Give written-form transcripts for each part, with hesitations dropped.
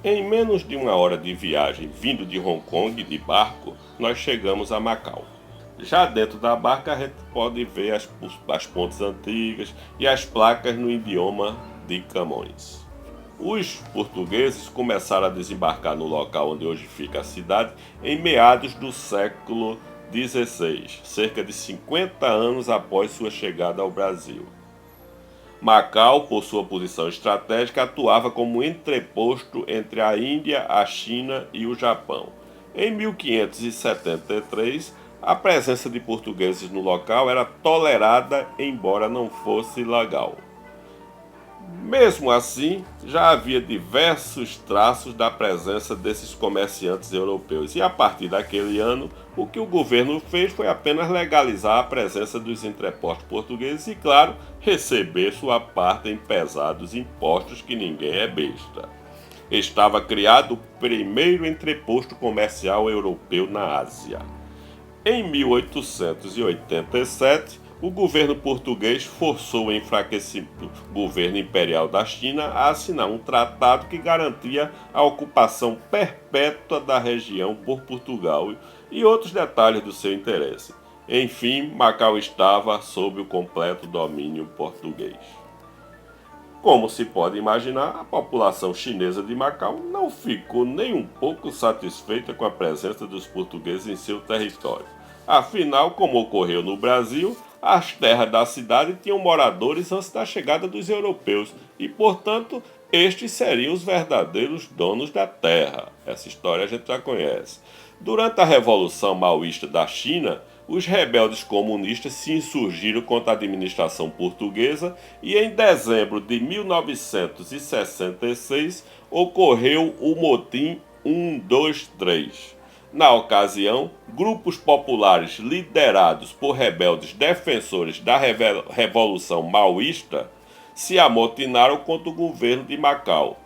Em menos de uma hora de viagem vindo de Hong Kong de barco, nós chegamos a Macau. Já dentro da barca a gente pode ver as pontes antigas e as placas no idioma de Camões. Os portugueses começaram a desembarcar no local onde hoje fica a cidade em meados do século XVI, cerca de 50 anos após sua chegada ao Brasil. Macau, por sua posição estratégica, atuava como entreposto entre a Índia, a China e o Japão. Em 1573, a presença de portugueses no local era tolerada, embora não fosse legal. Mesmo assim, já havia diversos traços da presença desses comerciantes europeus, e a partir daquele ano, o que o governo fez foi apenas legalizar a presença dos entrepostos portugueses e, claro, receber sua parte em pesados impostos, que ninguém é besta. Estava criado o primeiro entreposto comercial europeu na Ásia. Em 1887, o governo português forçou o enfraquecido governo imperial da China a assinar um tratado que garantia a ocupação perpétua da região por Portugal e outros detalhes do seu interesse. Enfim, Macau estava sob o completo domínio português. Como se pode imaginar, a população chinesa de Macau não ficou nem um pouco satisfeita com a presença dos portugueses em seu território. Afinal, como ocorreu no Brasil, as terras da cidade tinham moradores antes da chegada dos europeus e, portanto, estes seriam os verdadeiros donos da terra. Essa história a gente já conhece. Durante a Revolução Maoísta da China, os rebeldes comunistas se insurgiram contra a administração portuguesa e em dezembro de 1966 ocorreu o motim 123. Na ocasião, grupos populares liderados por rebeldes defensores da Revolução Maoísta se amotinaram contra o governo de Macau.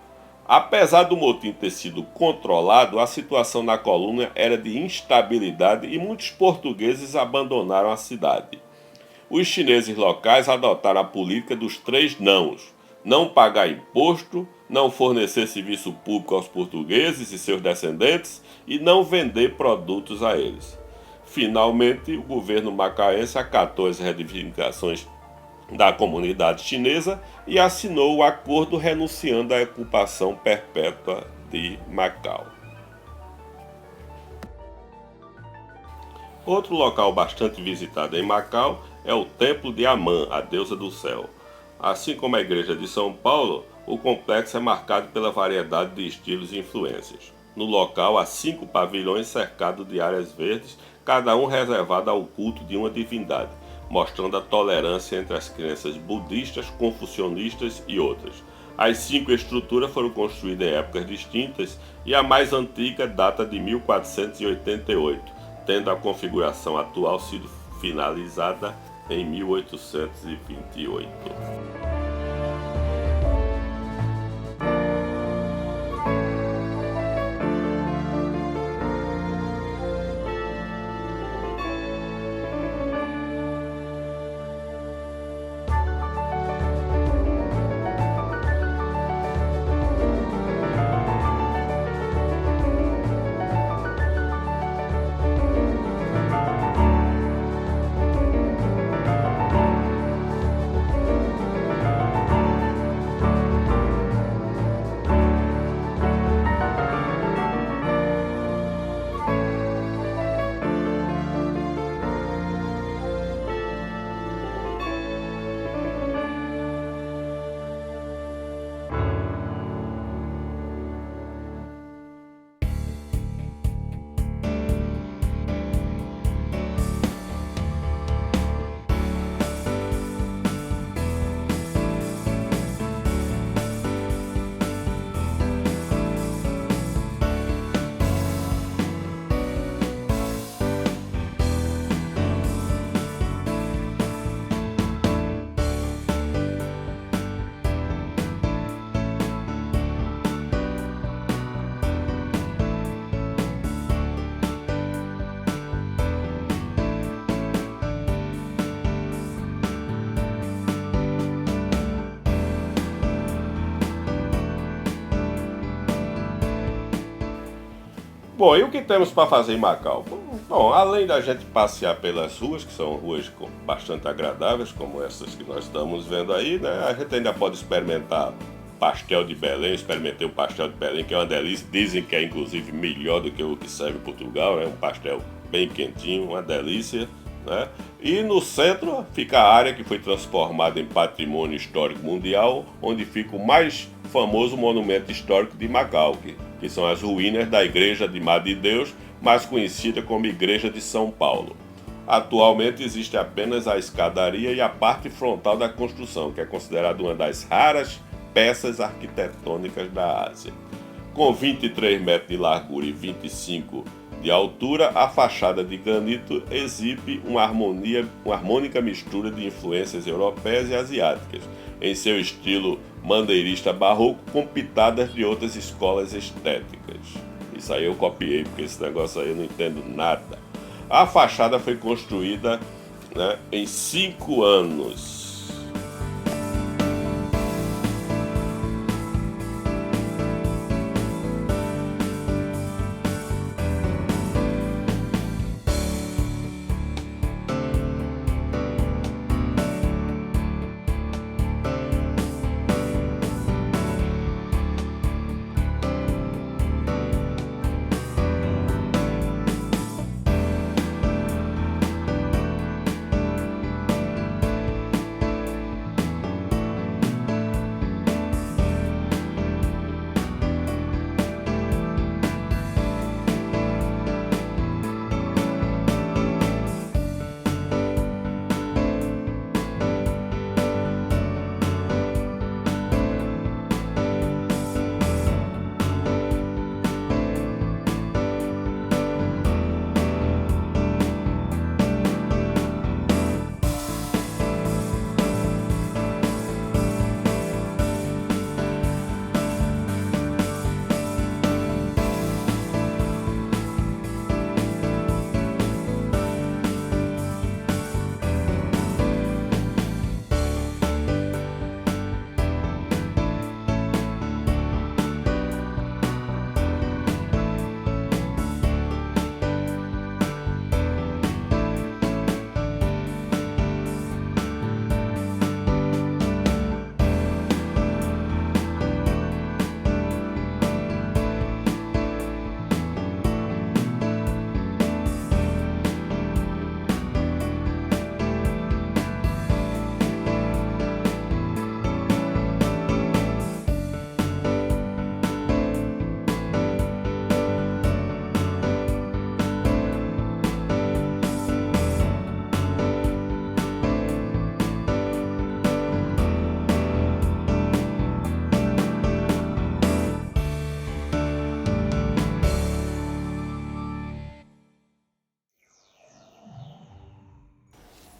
Apesar do motim ter sido controlado, a situação na colônia era de instabilidade e muitos portugueses abandonaram a cidade. Os chineses locais adotaram a política dos 3 nãos: não pagar imposto, não fornecer serviço público aos portugueses e seus descendentes e não vender produtos a eles. Finalmente, o governo macaense acatou as reivindicações da comunidade chinesa e assinou o acordo renunciando à ocupação perpétua de Macau. Outro local bastante visitado em Macau é o Templo de Amã, a deusa do céu. Assim como a Igreja de São Paulo, o complexo é marcado pela variedade de estilos e influências. No local há 5 pavilhões cercados de áreas verdes, cada um reservado ao culto de uma divindade, mostrando a tolerância entre as crenças budistas, confucionistas e outras. As 5 estruturas foram construídas em épocas distintas e a mais antiga data de 1488, tendo a configuração atual sido finalizada em 1828. Bom, e o que temos para fazer em Macau? Bom, além da gente passear pelas ruas, que são ruas bastante agradáveis, como essas que nós estamos vendo aí, né? A gente ainda pode experimentar pastel de Belém. Eu experimentei o pastel de Belém, que é uma delícia. Dizem que é inclusive melhor do que o que serve em Portugal, né? Um pastel bem quentinho, uma delícia, né? E no centro fica a área que foi transformada em patrimônio histórico mundial, onde fica o mais famoso monumento histórico de Macau, que são as ruínas da Igreja de Madre de Deus, mais conhecida como Igreja de São Paulo. Atualmente existe apenas a escadaria e a parte frontal da construção, que é considerada uma das raras peças arquitetônicas da Ásia. Com 23 metros de largura e 25 de altura, a fachada de granito exibe uma harmônica mistura de influências europeias e asiáticas, em seu estilo mandeirista barroco, com pitadas de outras escolas estéticas. Isso aí eu copiei, porque esse negócio aí eu não entendo nada. A fachada foi construída, né, em 5 anos.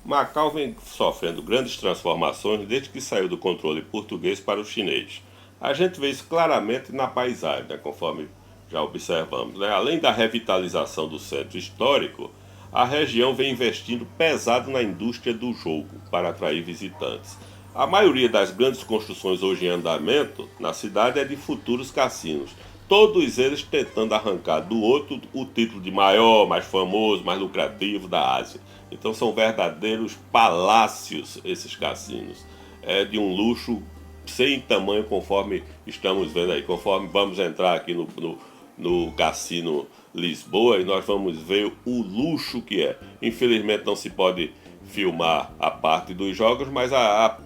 Macau vem sofrendo grandes transformações desde que saiu do controle português para o chinês. A gente vê isso claramente na paisagem, né, conforme já observamos, né? Além da revitalização do centro histórico, a região vem investindo pesado na indústria do jogo para atrair visitantes. A maioria das grandes construções hoje em andamento na cidade é de futuros cassinos, todos eles tentando arrancar do outro o título de maior, mais famoso, mais lucrativo da Ásia. Então são verdadeiros palácios esses cassinos. É de um luxo sem tamanho, conforme estamos vendo aí. Conforme vamos entrar aqui no Cassino Lisboa, e nós vamos ver o luxo que é. Infelizmente não se pode filmar a parte dos jogos, mas a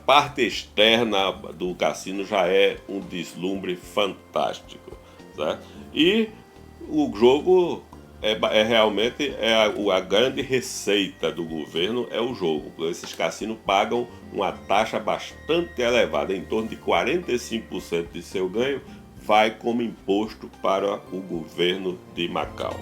parte externa do cassino já é um deslumbre fantástico, certo? E o jogo realmente a grande receita do governo é o jogo. Esses cassinos pagam uma taxa bastante elevada, em torno de 45% de seu ganho vai como imposto para o governo de Macau.